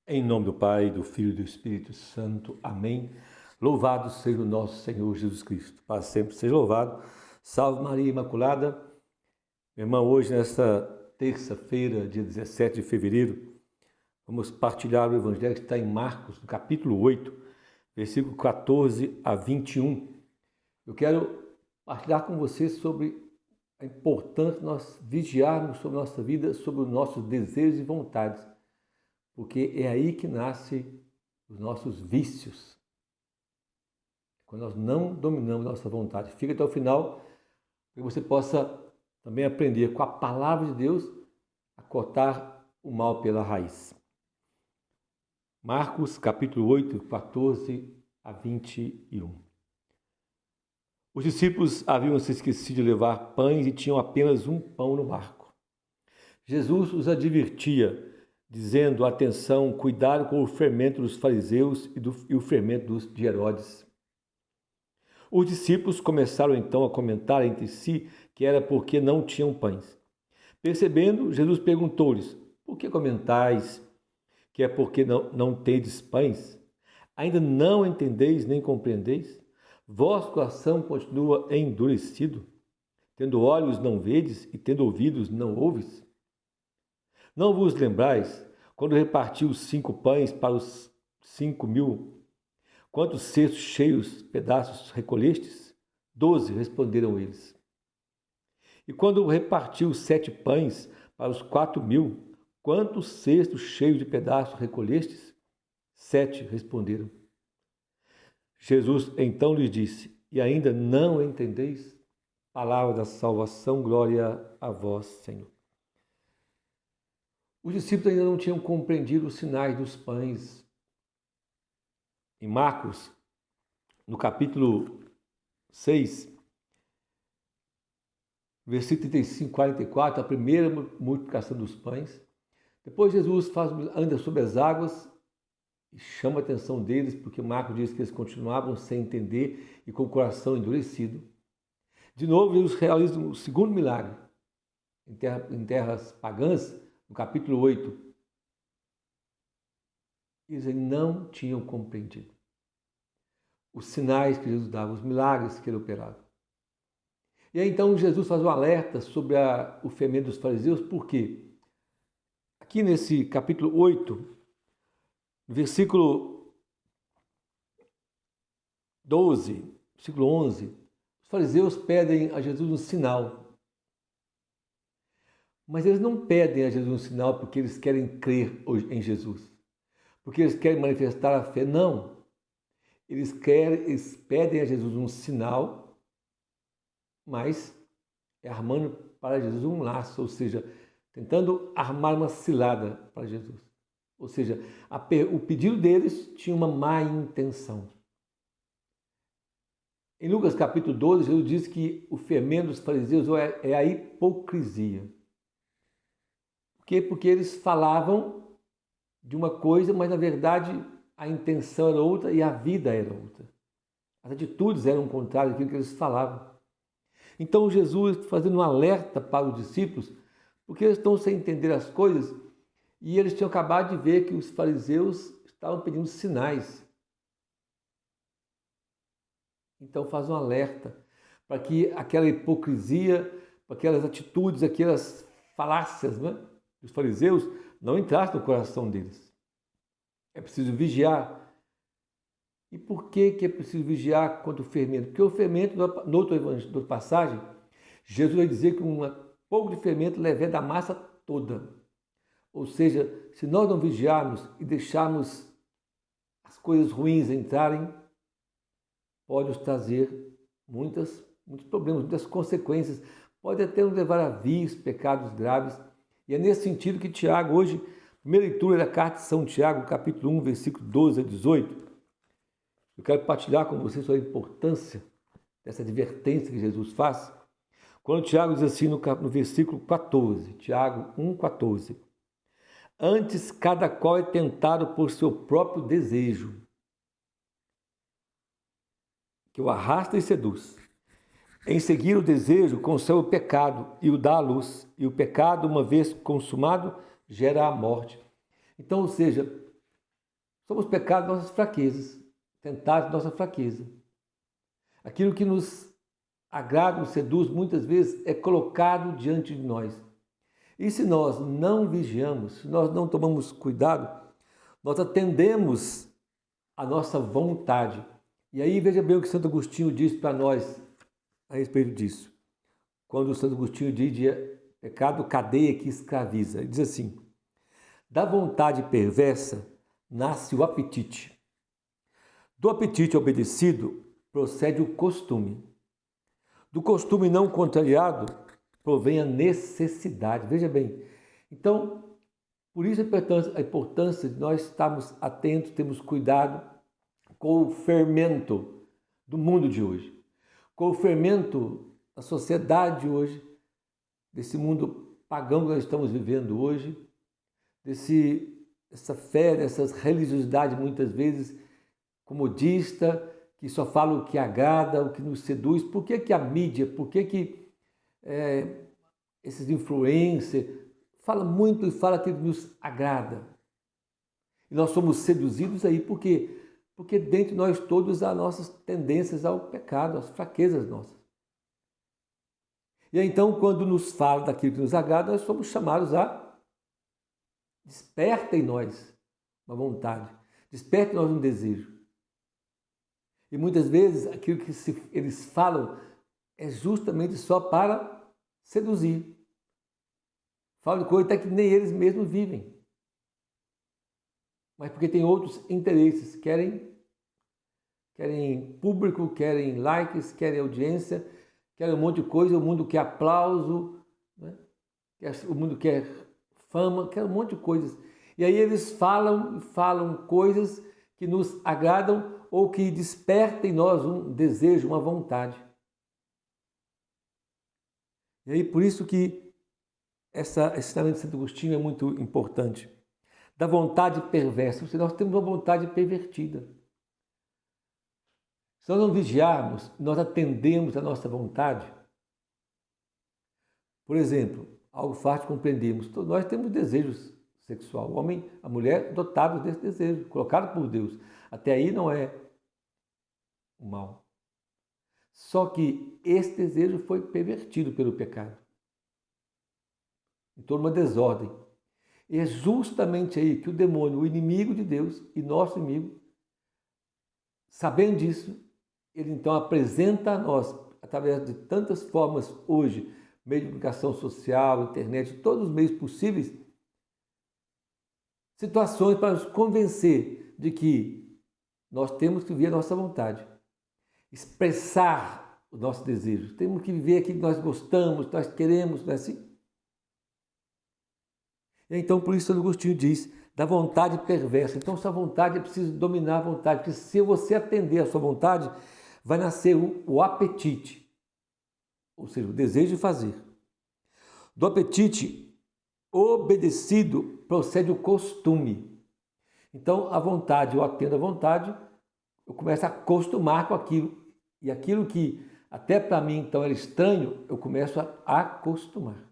Em nome do Pai, do Filho e do Espírito Santo. Amém. Louvado seja o nosso Senhor Jesus Cristo. Para sempre seja louvado. Salve Maria Imaculada. Meu irmão, hoje, nesta terça-feira, dia 17 de fevereiro, vamos partilhar o Evangelho que está em Marcos, no capítulo 8, versículo 14 a 21. Eu quero partilhar com vocês sobre a importância de nós vigiarmos sobre a nossa vida, sobre os nossos desejos e vontades, porque é aí que nascem os nossos vícios. Quando nós não dominamos nossa vontade. Fica até o final, para que você possa também aprender com a palavra de Deus a cortar o mal pela raiz. Marcos, capítulo 8, 14 a 21. Os discípulos haviam se esquecido de levar pães e tinham apenas um pão no barco. Jesus os advertia, dizendo: atenção, cuidado com o fermento dos fariseus e o fermento de Herodes. Os discípulos começaram então a comentar entre si que era porque não tinham pães. Percebendo, Jesus perguntou-lhes: por que comentais que é porque não tendes pães? Ainda não entendeis nem compreendeis? Vosso coração continua endurecido? Tendo olhos não vedes e tendo ouvidos não ouves? Não vos lembrais, quando repartiu os 5 pães para os 5.000, quantos cestos cheios pedaços recolhestes? 12, responderam eles. E quando repartiu os 7 pães para os 4.000, quantos cestos cheios de pedaços recolhestes? 7, responderam. Jesus então lhes disse: e ainda não entendeis? Palavra da salvação, glória a vós, Senhor. Os discípulos ainda não tinham compreendido os sinais dos pães. Em Marcos, no capítulo 6, versículo 35 e 44, a primeira multiplicação dos pães. Depois Jesus anda sobre as águas e chama a atenção deles, porque Marcos diz que eles continuavam sem entender e com o coração endurecido. De novo, Jesus realiza o segundo milagre em terras pagãs, no capítulo 8. Eles não tinham compreendido os sinais que Jesus dava, os milagres que ele operava. E aí então Jesus faz um alerta sobre o fermento dos fariseus, por quê? Aqui nesse capítulo 8, versículo 12, versículo 11, os fariseus pedem a Jesus um sinal. Mas eles não pedem a Jesus um sinal porque eles querem crer em Jesus, porque eles querem manifestar a fé. Não. Eles pedem a Jesus um sinal, mas armando para Jesus um laço, ou seja, tentando armar uma cilada para Jesus. Ou seja, o pedido deles tinha uma má intenção. Em Lucas capítulo 12, Jesus diz que o fermento dos fariseus é a hipocrisia. Por quê? Porque eles falavam de uma coisa, mas na verdade a intenção era outra e a vida era outra. As atitudes eram contrárias daquilo que eles falavam. Então Jesus fazendo um alerta para os discípulos, porque eles estão sem entender as coisas e eles tinham acabado de ver que os fariseus estavam pedindo sinais. Então faz um alerta para que aquela hipocrisia, para aquelas atitudes, aquelas falácias, né, dos fariseus não entrassem no coração deles. É preciso vigiar. E por que é preciso vigiar contra o fermento? Porque o fermento, no outra passagem, Jesus vai dizer que um pouco de fermento leveda a massa toda. Ou seja, se nós não vigiarmos e deixarmos as coisas ruins entrarem, pode nos trazer muitos problemas, muitas consequências. Pode até nos levar a vícios, pecados graves. E é nesse sentido que Tiago, hoje, primeira leitura da carta de São Tiago, capítulo 1, versículo 12 a 18, eu quero partilhar com vocês sobre a importância dessa advertência que Jesus faz. Quando Tiago diz assim no versículo 14, Tiago 1, 14, antes cada qual é tentado por seu próprio desejo, que o arrasta e seduz. Em seguir o desejo, concebe o pecado e o dá à luz. E o pecado, uma vez consumado, gera a morte. Então, ou seja, Somos pecados nossas fraquezas, tentados nossa fraqueza. Aquilo que nos agrada, nos seduz, muitas vezes é colocado diante de nós. E se nós não vigiamos, se nós não tomamos cuidado, nós atendemos a nossa vontade. E aí veja bem o que Santo Agostinho diz para nós a respeito disso. Quando o Santo Agostinho diz de pecado, cadeia que escraviza. Ele diz assim: da vontade perversa nasce o apetite. Do apetite obedecido procede o costume. Do costume não contrariado provém a necessidade. Veja bem. Então, por isso a importância de nós estarmos atentos, termos cuidado com o fermento do mundo de hoje, com o fermento da sociedade hoje, desse mundo pagão que nós estamos vivendo hoje, dessa fé, dessas religiosidades muitas vezes comodista, que só fala o que agrada, o que nos seduz. Por que a mídia, por que esses influencers fala muito e fala que nos agrada? E nós somos seduzidos aí porque dentro de nós todos há nossas tendências ao pecado, as fraquezas nossas. E aí, então, quando nos fala daquilo que nos agrada, nós somos chamados a desperta em nós uma vontade, desperta em nós um desejo. E muitas vezes aquilo que eles falam é justamente só para seduzir. Falam de coisa até que nem eles mesmos vivem. Mas porque tem outros interesses, querem público, querem likes, querem audiência, querem um monte de coisa, o mundo quer aplauso, né? O mundo quer fama, quer um monte de coisas. E aí eles falam coisas que nos agradam ou que despertem em nós um desejo, uma vontade. E aí por isso que esse ensinamento de Santo Agostinho é muito importante. Da vontade perversa, ou seja, nós temos uma vontade pervertida. Se nós não vigiarmos, nós atendemos a nossa vontade. Por exemplo, algo fácil de compreendermos. Todos nós temos desejos sexual. O homem, a mulher, dotados desse desejo, colocado por Deus. Até aí não é o mal. Só que esse desejo foi pervertido pelo pecado. Então, uma desordem. E é justamente aí que o demônio, o inimigo de Deus e nosso inimigo, sabendo disso, ele então apresenta a nós, através de tantas formas hoje, meio de comunicação social, internet, todos os meios possíveis, situações para nos convencer de que nós temos que viver a nossa vontade, expressar os nossos desejos, temos que viver aquilo que nós gostamos, que nós queremos, não é assim? E então, por isso, Santo Agostinho diz, da vontade perversa. Então, sua vontade é preciso dominar a vontade, porque se você atender a sua vontade, vai nascer o apetite, ou seja, o desejo de fazer. Do apetite obedecido procede o costume. Então, a vontade, eu atendo a vontade, eu começo a acostumar com aquilo. E aquilo que até para mim então era estranho, eu começo a acostumar.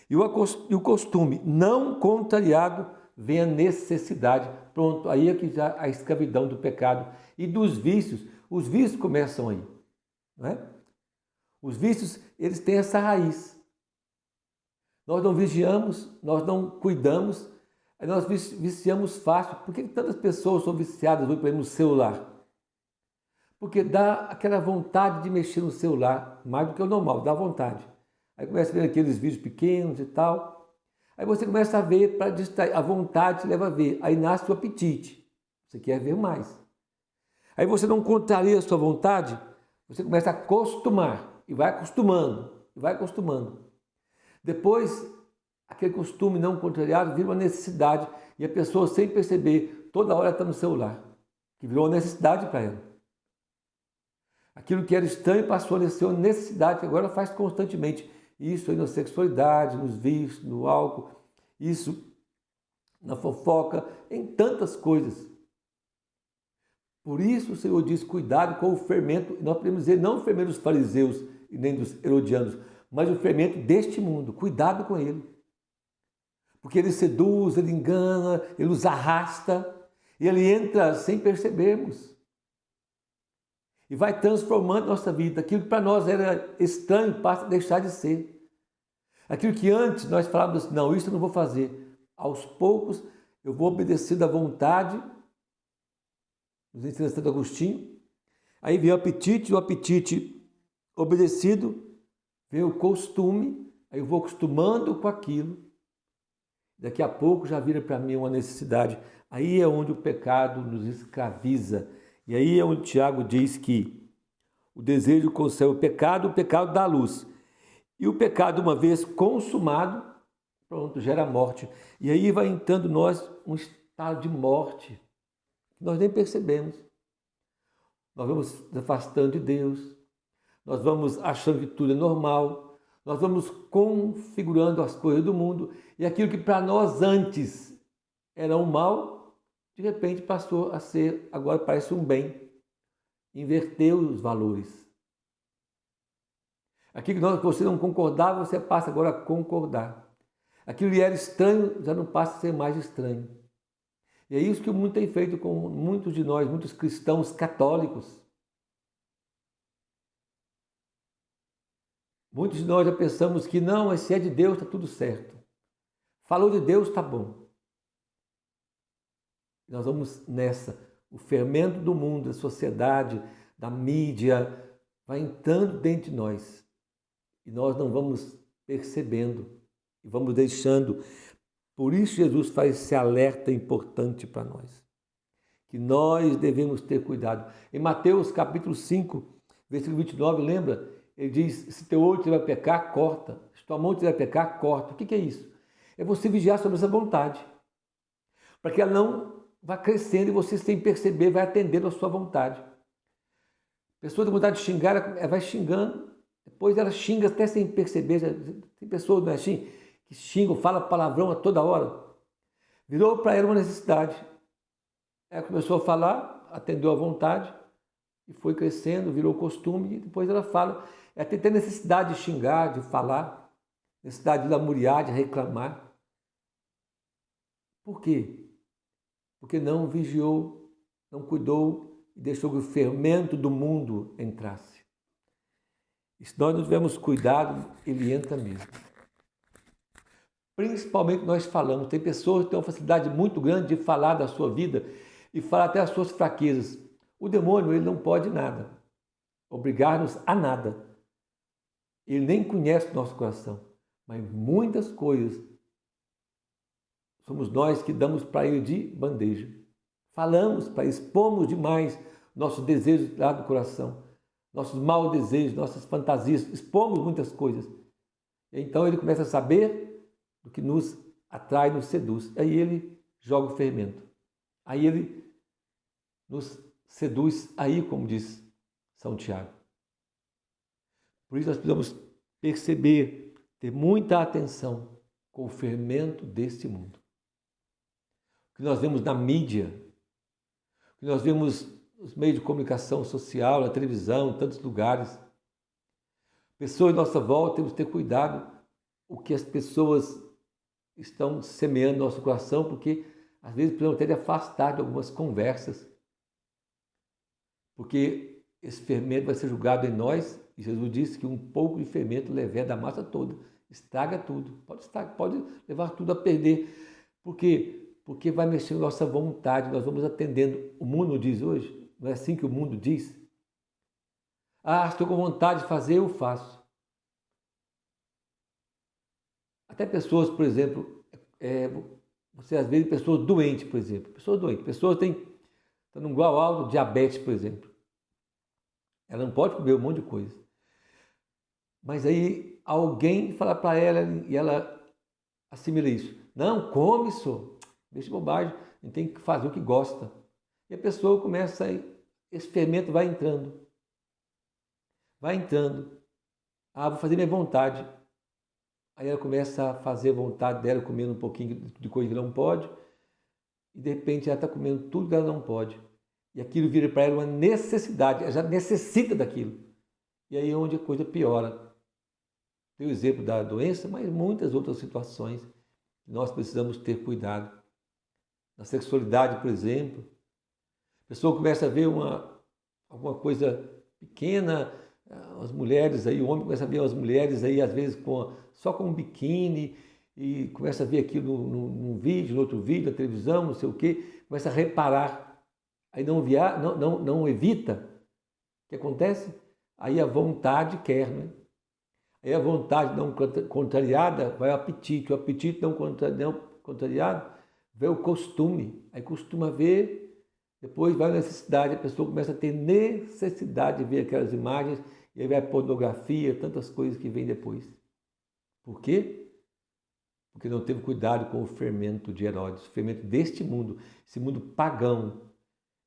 E o costume não contrariado vem a necessidade. Pronto, aí é que já a escravidão do pecado e dos vícios. Os vícios começam aí, não é? Os vícios, eles têm essa raiz. Nós não vigiamos, nós não cuidamos, nós viciamos fácil. Por que tantas pessoas são viciadas, por exemplo, no celular? Porque dá aquela vontade de mexer no celular, mais do que o normal, dá vontade. Aí começa a ver aqueles vídeos pequenos e tal. Aí você começa a ver para distrair. A vontade te leva a ver. Aí nasce o apetite. Você quer ver mais. Aí você não contraria a sua vontade, você começa a acostumar. E vai acostumando. E vai acostumando. Depois, aquele costume não contrariado vira uma necessidade. E a pessoa, sem perceber, toda hora está no celular. Que virou uma necessidade para ela. Aquilo que era estranho passou a ser uma necessidade, que agora faz constantemente. Isso aí na sexualidade, nos vícios, no álcool, isso na fofoca, em tantas coisas. Por isso o Senhor diz, cuidado com o fermento, nós podemos dizer não o fermento dos fariseus e nem dos herodianos, mas o fermento deste mundo, cuidado com ele. Porque ele seduz, ele engana, ele os arrasta, E ele entra sem percebermos. E vai transformando nossa vida. Aquilo que para nós era estranho passa a deixar de ser. Aquilo que antes nós falávamos assim, não, isso eu não vou fazer. Aos poucos eu vou obedecer da vontade, nos ensina Santo Agostinho. Aí vem o apetite obedecido, vem o costume, aí eu vou acostumando com aquilo. Daqui a pouco já vira para mim uma necessidade. Aí é onde o pecado nos escraviza. E aí é onde Tiago diz que o desejo concebe o pecado dá luz. E o pecado, uma vez consumado, pronto, gera morte. E aí vai entrando nós um estado de morte, que nós nem percebemos. Nós vamos nos afastando de Deus, nós vamos achando que tudo é normal, nós vamos configurando as coisas do mundo, e aquilo que para nós antes era um mal, de repente passou a ser, agora parece um bem. Inverteu os valores. Aquilo que você não concordava, você passa agora a concordar. Aquilo que era estranho, já não passa a ser mais estranho. E é isso que o mundo tem feito com muitos de nós, muitos cristãos católicos. Muitos de nós já pensamos que não, mas se é de Deus, está tudo certo. Falou de Deus, está bom. Nós vamos nessa. O fermento do mundo, da sociedade, da mídia, vai entrando dentro de nós. E nós não vamos percebendo e vamos deixando. Por isso Jesus faz esse alerta importante para nós. Que nós devemos ter cuidado. Em Mateus capítulo 5, versículo 29, lembra? Ele diz, se teu olho te vai pecar, corta. Se tua mão te vai pecar, corta. O que é isso? É você vigiar sobre essa vontade. Para que ela não vá crescendo e você, sem perceber, vai atendendo a sua vontade. A pessoa tem vontade de xingar, ela vai xingando. Depois ela xinga até sem perceber. Tem pessoas, não é assim, que xingam, falam palavrão a toda hora. Virou para ela uma necessidade. Ela começou a falar, atendeu à vontade e foi crescendo, virou costume. E depois ela fala. Ela tem necessidade de xingar, de falar, necessidade de lamuriar, de reclamar. Por quê? Porque não vigiou, não cuidou e deixou que o fermento do mundo entrasse. E se nós não tivermos cuidado, ele entra mesmo. Principalmente nós falamos, tem pessoas que têm uma facilidade muito grande de falar da sua vida e falar até as suas fraquezas. O demônio, ele não pode nada, obrigar-nos a nada. Ele nem conhece o nosso coração, mas muitas coisas somos nós que damos para ele de bandeja. Falamos para expomos demais nossos desejos lá do coração, nossos maus desejos, nossas fantasias, expomos muitas coisas. Então ele começa a saber do que nos atrai, nos seduz. Aí ele joga o fermento. Aí ele nos seduz, aí como diz São Tiago. Por isso nós precisamos perceber, ter muita atenção com o fermento deste mundo. O que nós vemos na mídia, o que nós vemos nos meios de comunicação social, na televisão, em tantos lugares. Pessoas à nossa volta, temos que ter cuidado o que as pessoas estão semeando no nosso coração, porque às vezes precisamos até de afastar de algumas conversas, porque esse fermento vai ser julgado em nós, e Jesus disse que um pouco de fermento leveda a massa toda, estraga tudo, pode levar tudo a perder. Por quê? Porque vai mexer com a nossa vontade, nós vamos atendendo. O mundo diz hoje, não é assim que o mundo diz? Ah, estou com vontade de fazer, eu faço. Até pessoas, por exemplo, você às vezes, pessoas doentes, por exemplo, pessoas têm, estão num grau alto, diabetes, por exemplo. Ela não pode comer um monte de coisa. Mas aí alguém fala para ela e ela assimila isso. Não, come só. Deixa de bobagem, a gente tem que fazer o que gosta. E a pessoa começa a, esse fermento vai entrando. Vai entrando. Ah, vou fazer minha vontade. Aí ela começa a fazer a vontade dela, comendo um pouquinho de coisa que não pode. E de repente ela está comendo tudo que ela não pode. E aquilo vira para ela uma necessidade, ela já necessita daquilo. E aí é onde a coisa piora. Tem o exemplo da doença, mas muitas outras situações. Nós precisamos ter cuidado. na sexualidade, por exemplo. A pessoa começa a ver alguma coisa pequena, as mulheres aí, o homem começa a ver as mulheres aí, às vezes só com um biquíni, e começa a ver aquilo num vídeo, no outro vídeo, na televisão, não sei o quê, começa a reparar. Aí não evita. O que acontece? Aí a vontade quer, né? Aí a vontade não contrariada vai ao apetite. O apetite não contrariado vai o costume. Aí costuma ver, depois vai a necessidade. A pessoa começa a ter necessidade de ver aquelas imagens, e aí vai a pornografia, tantas coisas que vêm depois. Por quê? Porque não teve cuidado com o fermento de Herodes, o fermento deste mundo, esse mundo pagão.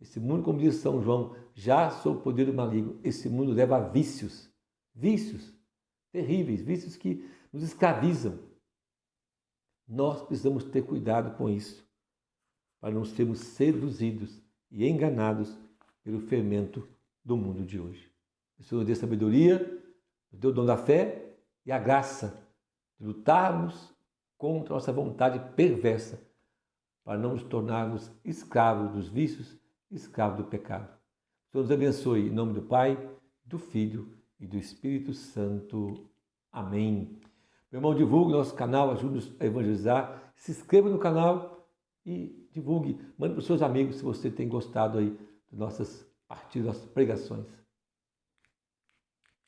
Esse mundo, como diz São João, já sob o poder do maligno. Esse mundo leva a vícios terríveis, vícios que nos escravizam. Nós precisamos ter cuidado com isso, para não sermos seduzidos e enganados pelo fermento do mundo de hoje. O Senhor nos dê sabedoria, nos dê o dom da fé e a graça de lutarmos contra a nossa vontade perversa, para não nos tornarmos escravos dos vícios, escravos do pecado. O Senhor nos abençoe, em nome do Pai, do Filho e do Espírito Santo. Amém. Meu irmão, divulgue nosso canal, ajude-nos a evangelizar, se inscreva no canal e divulgue, mande para os seus amigos se você tem gostado aí das nossas partidas, das nossas pregações.